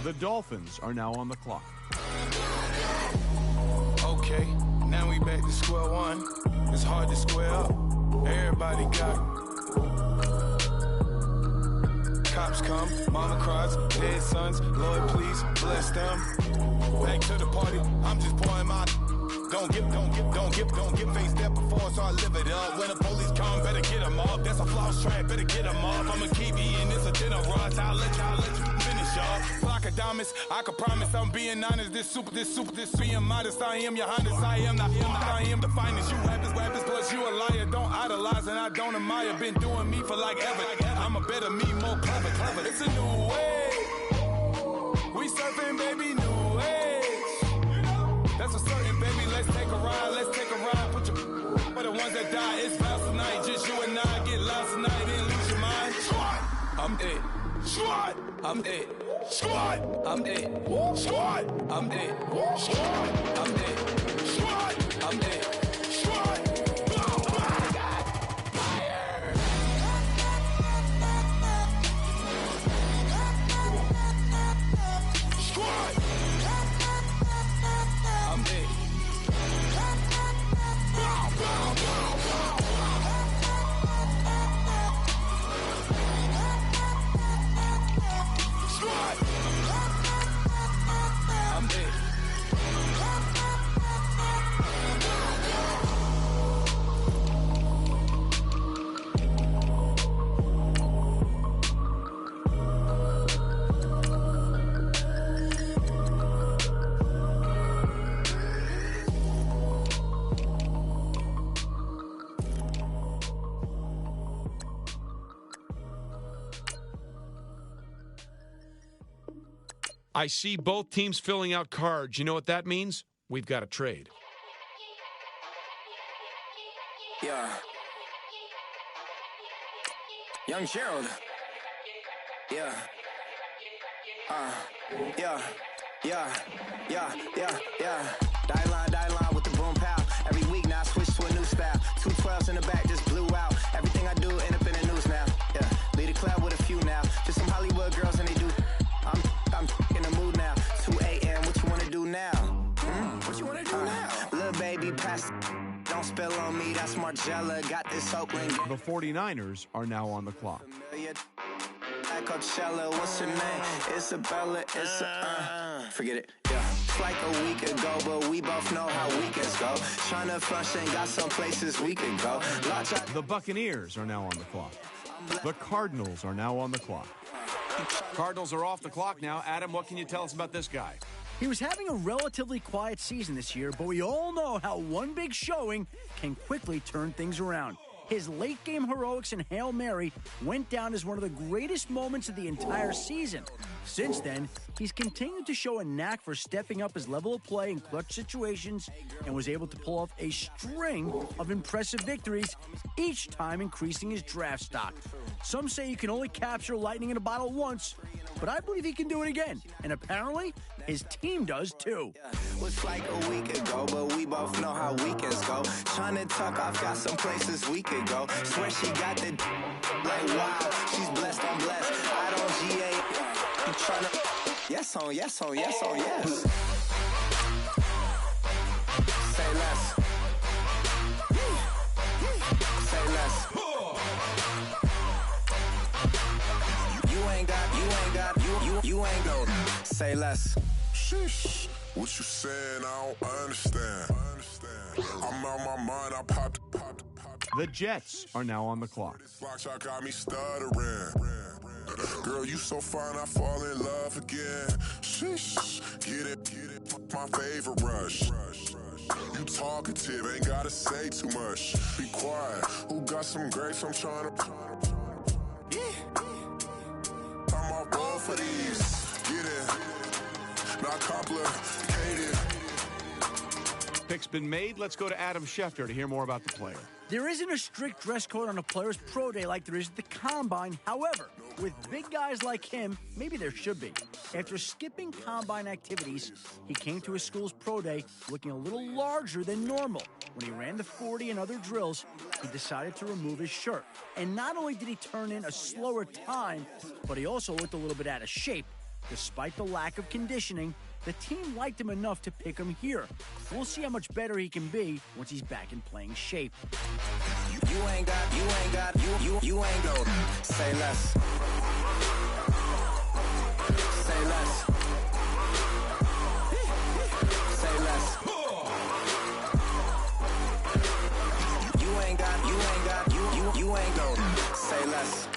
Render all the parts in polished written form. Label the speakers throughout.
Speaker 1: The Dolphins are now on the clock.
Speaker 2: Okay, now we back to square one. It's hard to square up. Everybody got cops come, mama cries, dead sons. Lord, please bless them. Back to the party. I'm just pouring my. Don't get faced that before, so I live it up. When the police come, better get them up. That's a floss track, better get them up. I'm a kiwi and it's a dinner rush. I'll let you finish up. Flock of diamonds, I can promise I'm being honest. This being modest. I am your highness. I am the finest. You rappers, plus you a liar. Don't idolize and I don't admire. Been doing me for like ever. I'm a better me, more clever. It's a new way. We surfing, baby, new age. That's a certain, baby. Let's take a ride. Put your for the ones that die. It's vows tonight. Just you and I get lost tonight and lose your mind. Squad, I'm it. Squad, I'm it. Squad, I'm it. Squad, I'm it. Squad, I'm it. Squad, I'm it. Squad.
Speaker 3: I see both teams filling out cards. You know what that means? We've got a trade.
Speaker 4: Yeah. Young Gerald. Yeah. Yeah. Die line with the boom pow. Every week now I switch to a new style. 212s in the back just blew out. Everything I do end up in the news now. Yeah. Lead a club with a few now. Just some Hollywood girls and they do. I'm in the mood now. 2 a.m. What you wanna do now? What you wanna do now? Little baby, pass. Don't spill on me. That's Margella. Got this Oakland.
Speaker 1: The 49ers are now on the clock.
Speaker 4: Coachella, what's her name? Isabella. Forget it. Yeah. It's like a week ago, but we both know how weekends go. Tryna function, got some places we could go.
Speaker 1: The Buccaneers are now on the clock. The Cardinals are now on the clock.
Speaker 3: Cardinals are off the clock now. Adam, what can you tell us about this guy?
Speaker 5: He was having a relatively quiet season this year, but we all know how one big showing can quickly turn things around. His late-game heroics and Hail Mary went down as one of the greatest moments of the entire season. Since then, he's continued to show a knack for stepping up his level of play in clutch situations and was able to pull off a string of impressive victories, each time increasing his draft stock. Some say you can only capture lightning in a bottle once, but I believe he can do it again. And apparently, his team does too.
Speaker 4: Was like a week ago, but we both know how weekends go. Trying to tuck off, got some places we could go. Swear she got the like wow, she's blessed, I'm blessed. I don't GA. You trying to yes on yes. Say less. Say less. You ain't got. Say less.
Speaker 6: Sheesh. What you saying? I don't understand. I'm out my mind. I popped.
Speaker 1: The Jets are now on the clock.
Speaker 6: Block shot got me stuttering. Girl, you so fine, I fall in love again. Sheesh. Get it. My favorite rush. You talkative, ain't gotta say too much. Be quiet. Who got some grapes? I'm trying to. I'm all roll for these. Get it. Not complicated.
Speaker 3: Pick's been made. Let's go to Adam Schefter to hear more about the player.
Speaker 5: There isn't a strict dress code on a player's pro day like there is at the combine. However, with big guys like him, maybe there should be. After skipping combine activities, he came to his school's pro day looking a little larger than normal. When he ran the 40 and other drills, he decided to remove his shirt. And not only did he turn in a slower time, but he also looked a little bit out of shape. Despite the lack of conditioning, the team liked him enough to pick him here. We'll see how much better he can be once he's back in playing shape.
Speaker 4: You ain't got, say less. Say less. Say less. You ain't got, say less.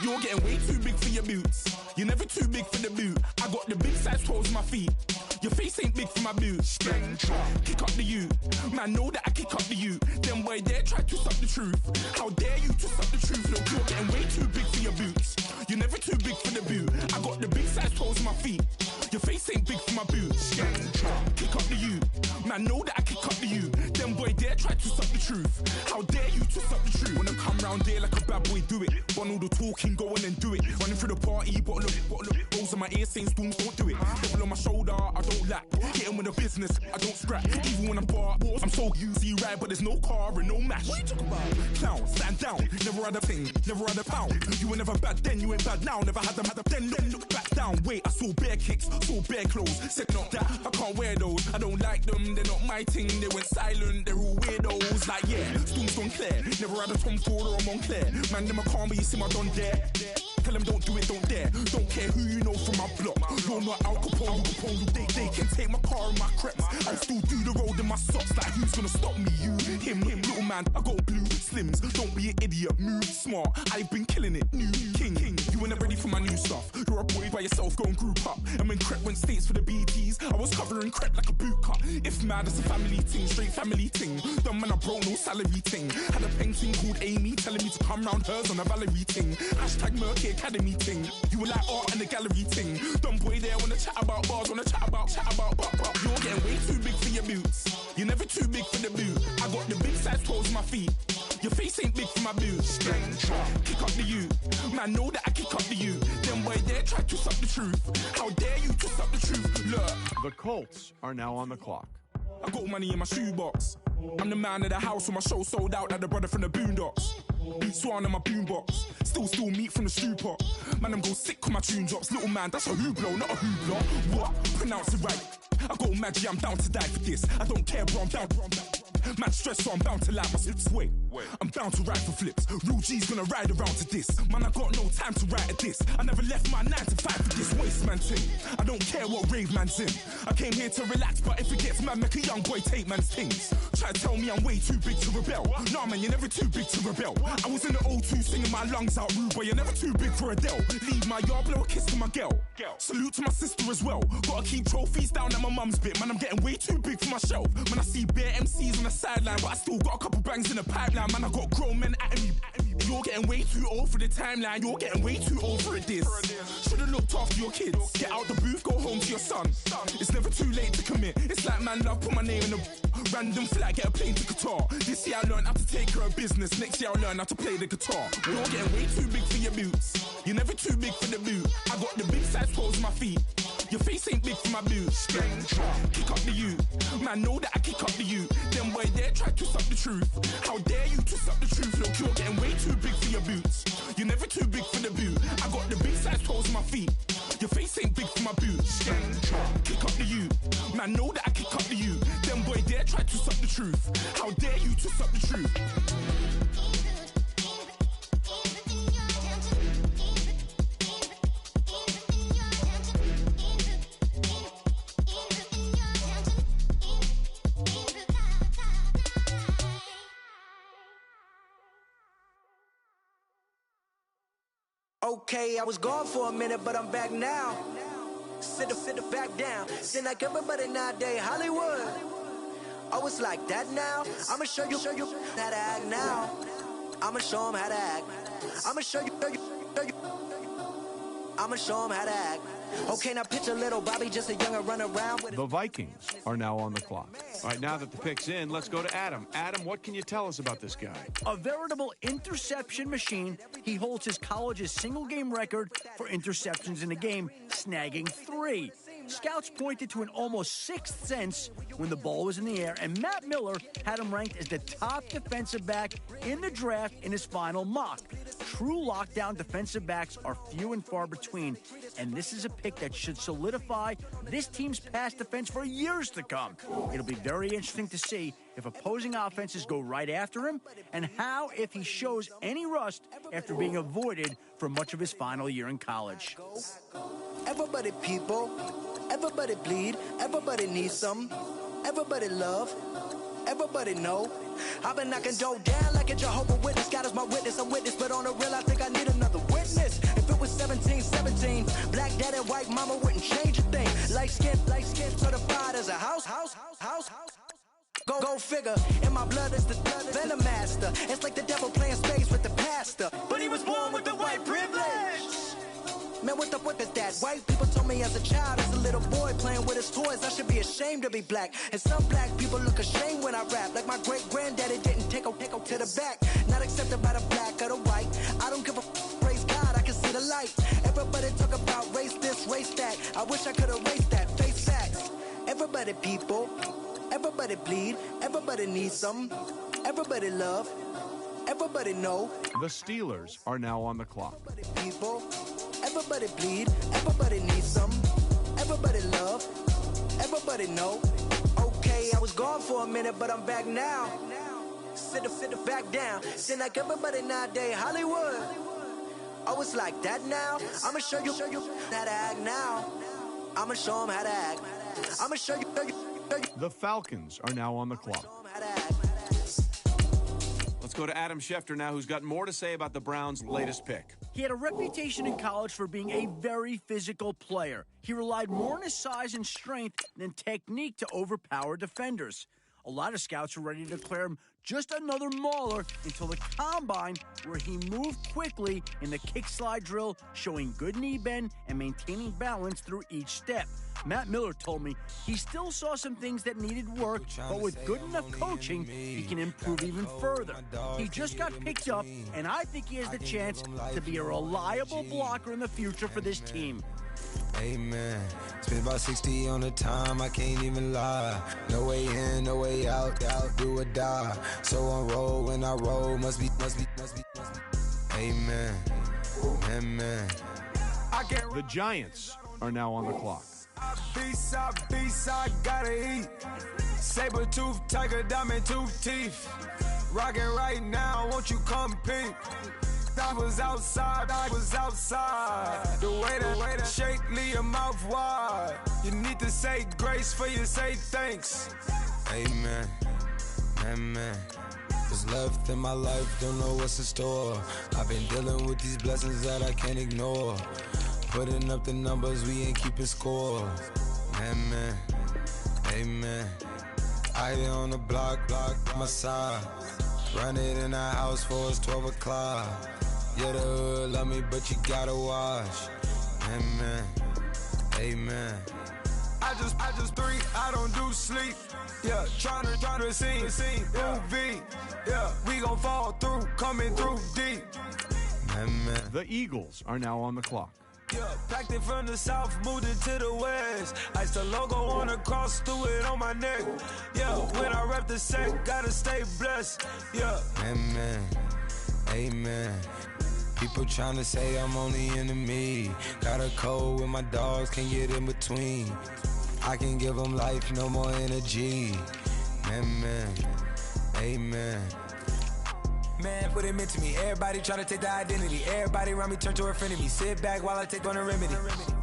Speaker 2: You're getting way too big for your boots. You're never too big for the boot. I got the big size toes on my feet. Your face ain't big for my boots. Kick up the you. Man, know that I kick up the you. Them boy there try to suck the truth. How dare you to suck the truth? Look, you're getting way too big for your boots. You're never too big for the boot. I got the big size toes on my feet. Your face ain't big for my boots. Kick up the you. Man, know that I kick up the you. Them boy there try to suck the truth. How dare you to suck the truth? Wanna come round there like a bad boy, do it. Want all the talking, go on and do it. Running through the party, bottle up. Rolls on my ear saying storms, don't do it. Devil on my shoulder, I don't lack. Getting with the business, I don't scrap. Even when I'm bar, I'm so easy ride, but there's no car and no match. What you talking about? Clown, stand down. Never had a thing, never had a pound. You were never bad then, you ain't bad now. Never had them, then look back down. Wait, I saw bare kicks, saw bare clothes. Said not that, I can't wear those. I don't like them, they're not my thing. They went silent, they're all weirdos. Like yeah, storms don't clear. Never had a Tom Ford or a Montclair. Man, them I can't be, you see my done there. Tell them don't do it, don't dare. Don't care who you know from my block. You're not Al Capone, they can take my car and my creps. I still do the road in my socks. Like who's gonna stop me? You, him, little man. I got blue slims. Don't be an idiot, move smart. I've been killing it, new king. You were never ready for my new stuff. You're a boy by yourself, go and group up. And when Crep went states for the BTs, I was covering Crep like a boot cut. If mad, it's a family ting, straight family ting. Dumb man, I broke no salary ting. Had a painting called Amy telling me to come round hers on a Valerie ting. Hashtag Murky Academy ting. You were like art and the gallery ting. Dumb boy there wanna chat about bars, wanna chat about. You're getting way too big for your boots. You're never too big for the boot. I got the big size toes on my feet. Your face ain't big for my boots. Kick up the you. Man, know that I kick up the you. Them boy there try to suck the truth. How dare you to suck the truth? Look.
Speaker 1: The Colts are now on the clock.
Speaker 2: I got money in my shoebox. I'm the man of the house when my show sold out like the brother from the Boondocks. Beat Swan in my boombox. Still meat from the stew pot. Man, I'm go sick when my tune drops. Little man, that's a hooplo, not a hoopla. What? Pronounce it right. I go Maggie, I'm down to die for this. I don't care, bro, I'm down. Man stressed, so I'm bound to lie my slips. Wait, I'm bound to ride for flips. Real G's gonna ride around to this. Man, I got no time to write at this. I never left my 9 to 5 for this waste man thing. I don't care what rave man's in. I came here to relax, but if it gets mad, make a young boy take man's things. Try to tell me I'm way too big to rebel. Nah, man, you're never too big to rebel. I was in the O2 singing my lungs out rude, but you're never too big for Adele. Leave my yard, blow a kiss to my girl. Salute to my sister as well. Gotta keep trophies down at my mum's bit. Man, I'm getting way too big for my shelf. Man, I see bare MCs on the sideline, but I still got a couple bangs in the pipeline. Man, I got grown men at me. You're getting way too old for the timeline. You're getting way too old for a diss. Should've looked after your kids. Get out the booth, go home to your son. It's never too late to commit. It's like man love, put my name in a random flat, get a plane to Qatar. This year I learned how to take care of business. Next year I'll learn how to play the guitar. You're getting way too big for your boots. You're never too big for the boot. I got the big size toes on my feet. Your face ain't big for my boots. Kick up the you. Man, know that I kick up the you. Them boy there try to suck the truth. How dare you to suck the truth? Look, you're getting way too big for your boots. You're never too big for the boot. I got the big size toes on my feet. Your face ain't big for my boots. Kick up the you. Man, know that I kick up the you. Them boy there try to suck the truth. How dare you to suck the truth?
Speaker 4: Okay, I was gone for a minute, but I'm back now. Sit back down. Seem like everybody nowadays, Hollywood. Oh, it's like that now? I'ma show you how to act now. I'ma show them how to act. I'ma show you. I'ma show them how to act. Okay, now picture little Bobby, just a younger run around with
Speaker 1: The Vikings are now on the clock. All right, now that the pick's in, let's go to Adam. Adam, what can you tell us about this guy?
Speaker 5: A veritable interception machine, he holds his college's single-game record for interceptions in a game, snagging 3. Scouts pointed to an almost sixth sense when the ball was in the air, and Matt Miller had him ranked as the top defensive back in the draft in his final mock. True lockdown defensive backs are few and far between, and this is a pick that should solidify this team's pass defense for years to come. It'll be very interesting to see if opposing offenses go right after him, and how if he shows any rust after being avoided for much of his final year in college.
Speaker 7: Everybody people, everybody bleed, everybody needs some, everybody love, everybody know. I've been knocking dough down like a Jehovah's Witness. God is my witness, I'm witness, but on the real I think I need another witness. If it was 17, black dad and white mama wouldn't change a thing. Light skin, certified as a house. Go figure, in my blood is the venom master. It's like the devil playing space with the pastor, but he was born with the white privilege. Man, what is that? White people told me as a child, as a little boy playing with his toys, I should be ashamed to be black. And some black people look ashamed when I rap, like my great-granddaddy didn't take a to the back. Not accepted by the black or the white. I don't give a praise God, I can see the light. Everybody talk about race this, race that. I wish I could erase that, face facts. Everybody people, everybody bleed, everybody needs some, everybody love, everybody know.
Speaker 1: The Steelers are now on the clock.
Speaker 7: Everybody people, everybody bleed, everybody needs some, everybody love, everybody know. Okay, I was gone for a minute, but I'm back now. Sit back down. Seem like everybody nowadays Hollywood. Oh, it's like that now. I'ma show you how to act now. I'ma show them how to act. I'ma show you.
Speaker 1: The Falcons are now on the clock. Let's go to Adam Schefter now, who's got more to say about the Browns' latest pick.
Speaker 5: He had a reputation in college for being a very physical player. He relied more on his size and strength than technique to overpower defenders. A lot of scouts were ready to declare him just another mauler until the combine, where he moved quickly in the kick slide drill, showing good knee bend and maintaining balance through each step. Matt Miller told me he still saw some things that needed work, but with good enough coaching, he can improve even further. He just got picked up, and I think he has the chance to be a reliable blocker in the future for this team.
Speaker 8: Amen. Spent about 60 on the time, I can't even lie. No way in, no way out, do or die. So on roll, when I roll, must be. Amen. Amen.
Speaker 1: The Giants are now on the clock.
Speaker 2: B-side, gotta eat. Saber tooth, tiger, diamond tooth teeth. Rockin' right now, won't you come peep? I was outside. The way that shake, leave your mouth wide. You need to say grace for you say thanks.
Speaker 8: Amen. Amen. What's left in my life, don't know what's in store. I've been dealing with these blessings that I can't ignore. Putting up the numbers, we ain't keeping score. Amen. Amen. I here on the block, my side. Run it in the house for us 12 o'clock. Yeah, the hood love me, but you gotta watch. Amen. Amen.
Speaker 2: I just three, I don't do sleep. Yeah, tryna see UV. Yeah, we gon' fall through, coming through deep.
Speaker 8: Amen.
Speaker 1: The Eagles are now on the clock.
Speaker 2: Yeah, packed it from the south, moved it to the west. Ice the logo on the cross, threw it on my neck. Yeah, when I rep the set, gotta stay blessed. Yeah.
Speaker 8: Amen. Amen. People tryna say I'm only enemy. Got a code with my dogs, can't get in between. I can give them life, no more energy. Amen. Amen.
Speaker 2: Man, what it meant to me. Everybody try to take the identity. Everybody around me turn to a friend of me. Sit back while I take on the remedy.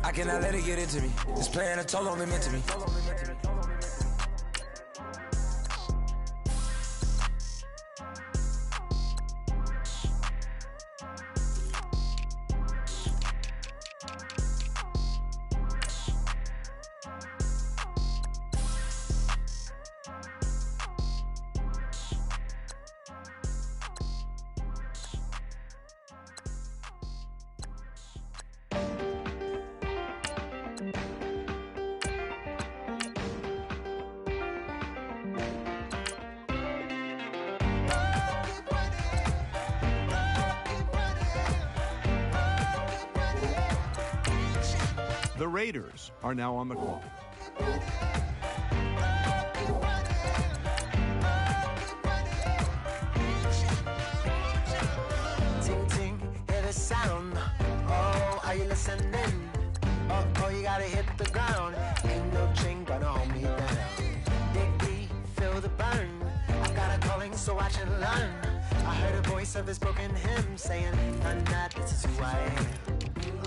Speaker 2: I cannot let it get into me. It's playing a toll on me, meant to me.
Speaker 1: The Raiders are now on the clock.
Speaker 7: Ting ting, hear the sound. Oh, are you listening? Oh, you gotta hit the ground. Ain't no chain gonna hold me down. Dig deep, feel the burn. I got a calling, so I should learn. I heard a voice of this broken hymn saying, "None that this is who I am."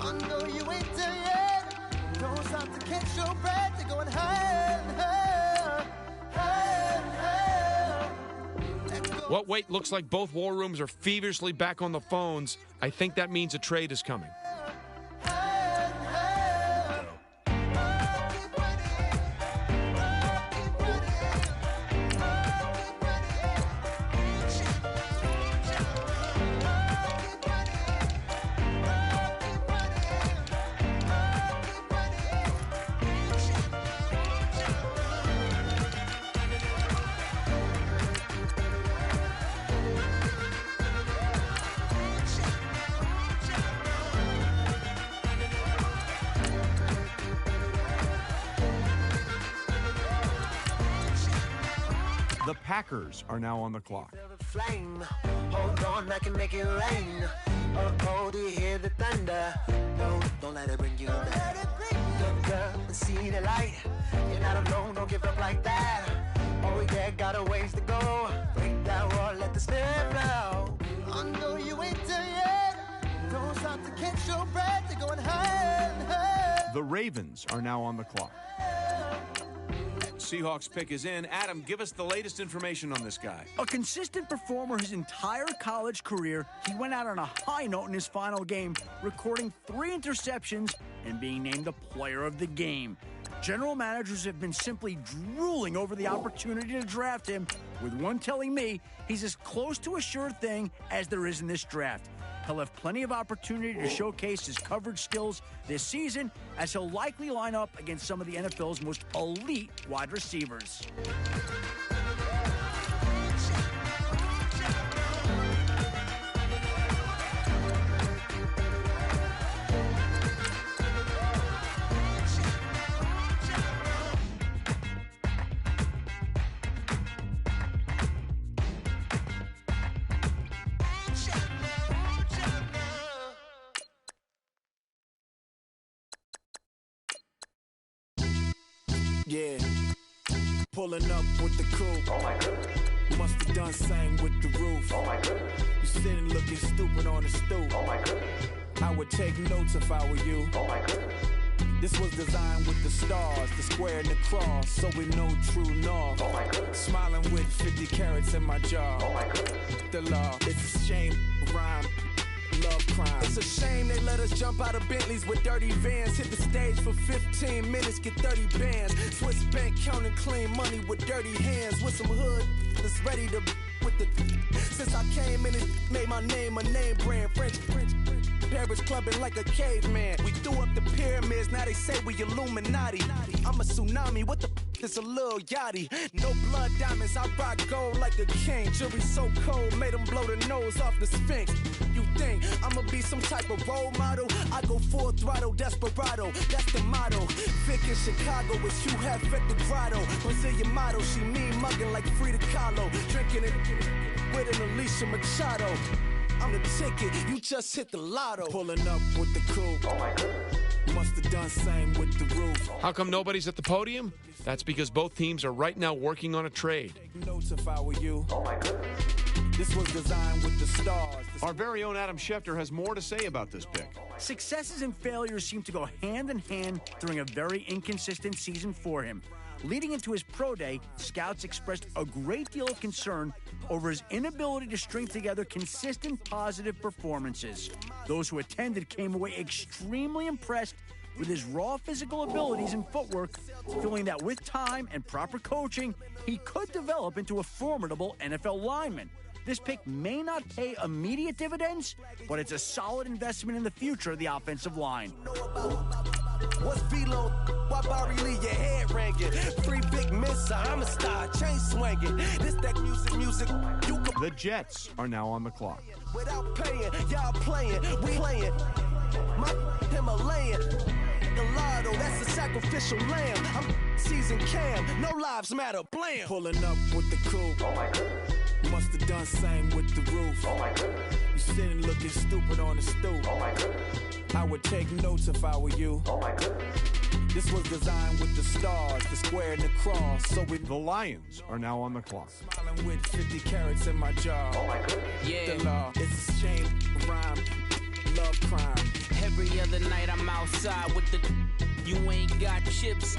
Speaker 7: I know you ain't there yet. Don't stop to catch your breath. You're going higher, higher, higher, higher.
Speaker 3: What wait, looks like both war rooms are feverishly back on the phones. I think that means a trade is coming.
Speaker 1: The Packers are now on the clock.
Speaker 7: Feel the flame. Hold on, I can make it rain. Oh, do you hear the thunder? No, don't let it bring you down. Look up and see the light. You're not alone, don't give up like that. Oh, yeah, got a ways to go. Break that wall, let the spirit flow. I know you ain't there yet. Don't stop to catch your breath. You're going higher and higher.
Speaker 1: The Ravens are now on the clock.
Speaker 9: Seahawks pick is in. Adam, give us the latest information on this guy.
Speaker 5: A consistent performer his entire college career, he went out on a high note in his final game, recording 3 interceptions and being named the player of the game. General managers have been simply drooling over the opportunity to draft him, with one telling me he's as close to a sure thing as there is in this draft. He'll have plenty of opportunity to showcase his coverage skills this season, as he'll likely line up against some of the NFL's most elite wide receivers.
Speaker 2: Yeah, pulling up with the coupe. Oh my goodness. Must have done same with the roof. Oh my goodness. You sitting looking stupid on the stoop. Oh my goodness. I would take notes if I were you. Oh my goodness. This was designed with the stars, the square and the cross, so we know true north. Oh my goodness. Smiling with 50 carats in my jaw. Oh my goodness. The law, it's a shame, rhyme. Love crime. It's a shame they let us jump out of Bentleys with dirty vans. Hit the stage for 15 minutes, get 30 bands. Swiss bank counting clean money with dirty hands. With some hood that's ready to with the. Since I came in and made my name a name brand. French. Paris clubbing like a caveman. We threw up the pyramids, now they say we Illuminati. I'm a tsunami, what the is a little yachty. No blood diamonds, I rock gold like a king. Jury so cold, made them blow the nose off the Sphinx. You think I'ma be some type of role model? I go full throttle, desperado, that's the motto. Vic in Chicago, it's Hugh Hef at the grotto. Brazilian model, she mean mugging like Frida Kahlo. Drinking it with an Alicia Machado. I'm the ticket, you just hit the lotto. Pulling up with the coupe. Oh my goodness. Must have done same with the roof.
Speaker 3: How come nobody's at the podium? That's because both teams are right now working on a trade.
Speaker 2: Take notes if I were you. Oh my goodness. This was designed with the stars.
Speaker 1: Our very own Adam Schefter has more to say about this pick.
Speaker 5: Successes and failures seem to go hand in hand during a very inconsistent season for him. Leading into his pro day, scouts expressed a great deal of concern over his inability to string together consistent positive performances. Those who attended came away extremely impressed with his raw physical abilities and footwork, feeling that with time and proper coaching, he could develop into a formidable NFL lineman. This pick may not pay immediate dividends, but it's a solid investment in the future of the offensive line.
Speaker 7: What's Velo? Why Barry Lee, your head ringing? Free big miss, I'm a star, chain swinging. This that music, you can.
Speaker 1: The Jets are now on the clock.
Speaker 7: Without paying, y'all playing, we playing. My Himalayan, the Lord sacrificial lamb. I'm seasoned Cam, no lives matter, blam.
Speaker 2: Pulling up with the coupe.
Speaker 7: Oh my goodness.
Speaker 2: Must have done same with the roof.
Speaker 7: Oh my goodness.
Speaker 2: You sitting looking stupid on the stoop.
Speaker 7: Oh my goodness.
Speaker 2: I would take notes if I were you.
Speaker 7: Oh my goodness.
Speaker 2: This was designed with the stars, the square and the cross. So we
Speaker 1: The Lions are now on the clock.
Speaker 2: smiling with 50 carats in my jaw.
Speaker 7: Oh my goodness.
Speaker 2: The law, it's a shame, rhyme, love crime.
Speaker 10: Every other night I'm outside with the. You ain't got chips.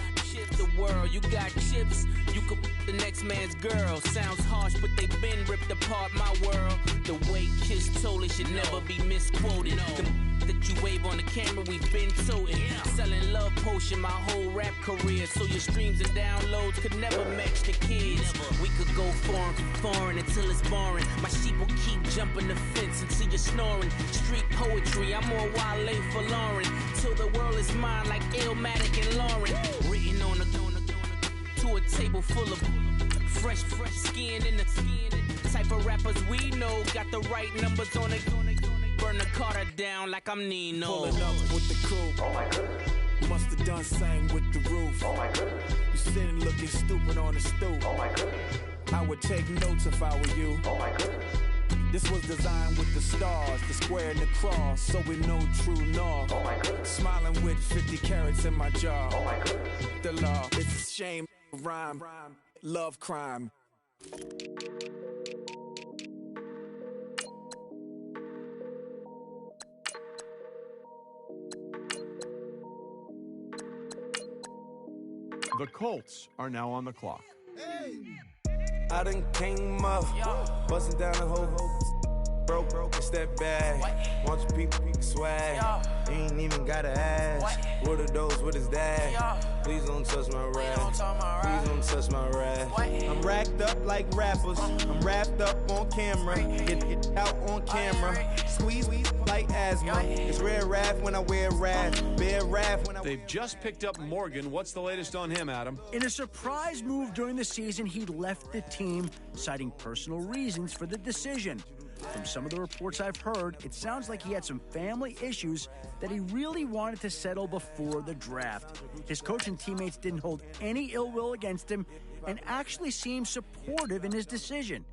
Speaker 10: The world, you got chips. You could the next man's girl. Sounds harsh, but they been ripped apart my world. The way Kiss told it should never be misquoted. The that you wave on the camera, we've been toting. Selling love potion my whole rap career. So your streams and downloads could never match the kids. We could go foreign until it's boring. My sheep will keep jumping the fence until you're snoring. Street poetry, I'm more Wale for Lauren. Till the world is mine like Illmatic and Lauren. Written on to a table full of fresh skin in the type of rappers we know. Got the right numbers on it. Burn the Carter down like I'm Nino.
Speaker 2: Pulling up with the coupe.
Speaker 7: Oh my goodness.
Speaker 2: Must have done same with the roof.
Speaker 7: Oh my goodness.
Speaker 2: You sitting looking stupid on the stoop.
Speaker 7: Oh my goodness.
Speaker 2: I would take notes if I were you.
Speaker 7: Oh my goodness.
Speaker 2: This was designed with the stars, the square and the cross, so we know true north.
Speaker 7: Oh my goodness.
Speaker 2: Smiling with 50 carats in my jaw.
Speaker 7: Oh my goodness.
Speaker 2: The law, it's a shame, rhyme, love crime.
Speaker 1: The Colts are now on the clock.
Speaker 8: I done came up, busting down the whole broke, it's that bag. Want your people swag, you ain't even gotta ask. What are those, what is that? Please don't touch my rap, please don't touch my rap. I'm racked up like rappers, I'm wrapped up on camera. Get out on camera, squeeze like asthma. It's rare wrath when I wear wrath, bare wrath when I.
Speaker 3: They've just picked up Morgan. What's the latest on him, Adam?
Speaker 5: In a surprise move during the season, he left the team, citing personal reasons for the decision. From some of the reports I've heard, it sounds like he had some family issues that he really wanted to settle before the draft. His coach and teammates didn't hold any ill will against him and actually seemed supportive in his decision.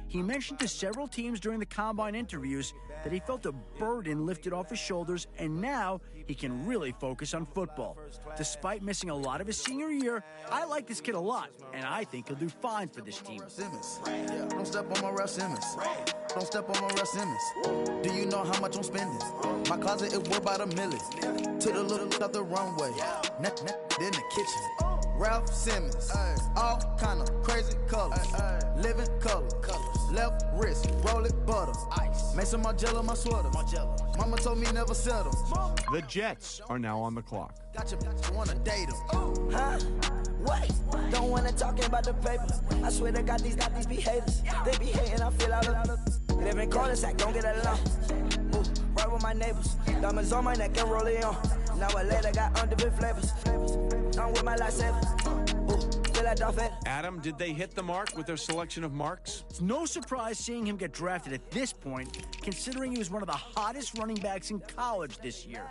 Speaker 5: He mentioned to several teams during the combine interviews that he felt a burden lifted off his shoulders and now he can really focus on football. Despite missing a lot of his senior year, I like this kid a lot, and I think he'll do fine for this team.
Speaker 11: Don't step on my Ralph Simmons. Don't step on my Ralph Simmons. Do you know how much I'm spending? My closet is worth about $1 million. To the little out the runway. In the kitchen. Ralph Simmons, all kind of crazy colors, living color, left wrist, roll it butter, ice, make some Margiela my sweater, mama told me never settle.
Speaker 1: The Jets are now on the clock.
Speaker 11: Got you wanna date him.
Speaker 7: Huh? Wait, don't wanna talk about the paper. I swear to God, these be haters. They be hating, I feel out of live in cul-de-sac, don't get along. Ooh, right with my neighbors. Diamonds on my neck and roll it on. Now I later got underbit flavors. I'm with my lifesaver. Ooh, feel like Darth Vader.
Speaker 3: Adam, did they hit the mark with their selection of marks?
Speaker 5: It's no surprise seeing him get drafted at this point, considering he was one of the hottest running backs in college this year.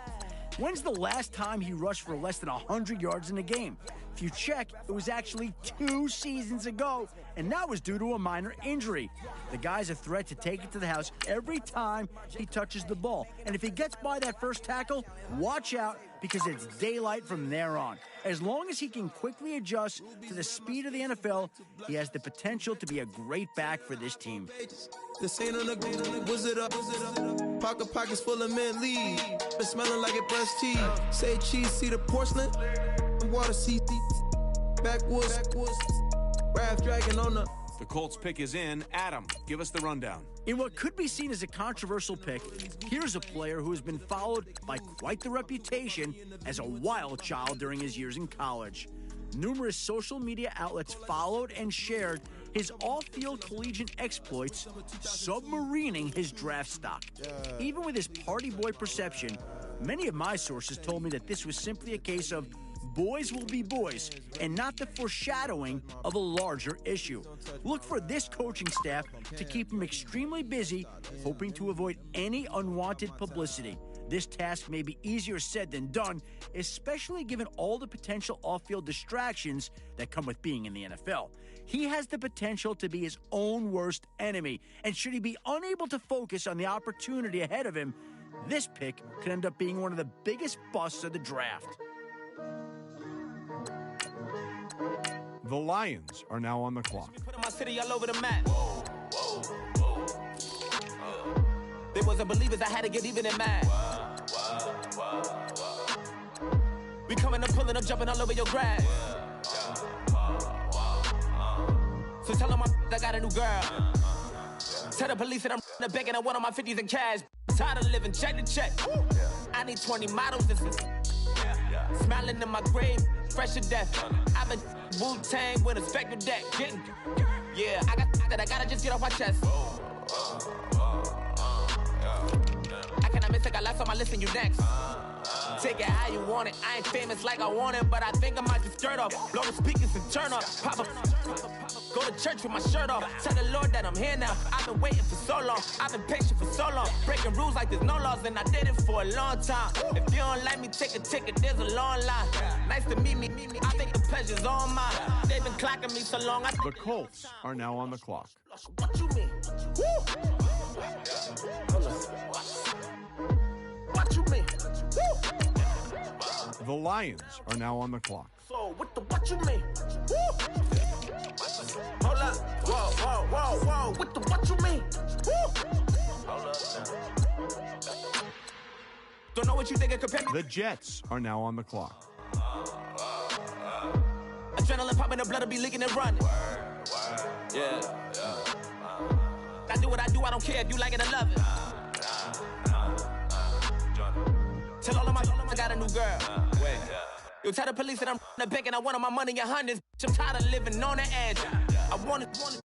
Speaker 5: When's the last time he rushed for less than 100 yards in a game? If you check, it was actually 2 seasons ago, and that was due to a minor injury. The guy's a threat to take it to the house every time he touches the ball. And if he gets by that first tackle, watch out, because it's daylight from there on. As long as he can quickly adjust to the speed of the NFL, he has the potential to be a great back for this team.
Speaker 8: This ain't on the wizard up. Pockets full of mint lead. Been smelling like it brushed teeth. Say cheese, see the porcelain. Water, see backwoods. Raft dragging on the.
Speaker 3: The Colts pick is in. Adam, give us the rundown.
Speaker 5: In what could be seen as a controversial pick, here's a player who has been followed by quite the reputation as a wild child during his years in college. Numerous social media outlets followed and shared his off-field collegiate exploits, submarining his draft stock. Even with his party boy perception, many of my sources told me that this was simply a case of boys will be boys, and not the foreshadowing of a larger issue. Look for this coaching staff to keep him extremely busy, hoping to avoid any unwanted publicity. This task may be easier said than done, especially given all the potential off-field distractions that come with being in the NFL. He has the potential to be his own worst enemy, and should he be unable to focus on the opportunity ahead of him, this pick could end up being one of the biggest busts of the draft.
Speaker 1: The Lions are now on the clock.
Speaker 10: Putting my city all over the map. They wasn't believers, I had to get even in mad. We coming up, pulling up, jumping all over your grass. So tell them I got a new girl. Tell the police that I'm the back and I want on my 50s in cash. Tired of living check to check. I need 20 models. This is smiling in my grave, fresh to death. I've been Wu-Tang with a spectral deck. Getting, yeah, I gotta just get off my chest. I cannot miss it, got last on my list and you next. Take it how you want it. I ain't famous like I want it, but I think I might just skirt off. Blow the speakers and turn up. Pop up. Go to church with my shirt off. Tell the Lord that I'm here now. I've been waiting for so long. I've been patient for so long. Breaking rules like there's no laws, and I did it for a long time. If you don't like me, take a ticket. There's a long line. Nice to meet me. I think the pleasure's all mine. They've been clocking me so long.
Speaker 1: The Colts are now on the clock.
Speaker 10: What you mean? What you mean?
Speaker 1: The Lions are now on the clock.
Speaker 10: So what you mean? Hold up. Whoa. What you mean? Hold up. Don't know what you think it compare me.
Speaker 1: The Jets are now on the clock.
Speaker 10: Adrenaline popping, the blood will be leaking and running. Yeah. I do what I do, I don't care if you like it or love it. Tell all of my I got a new girl. Wait. Yo, tell the police that I'm the bank and I want all my money in hundreds. I'm tired of living on the edge. I want it.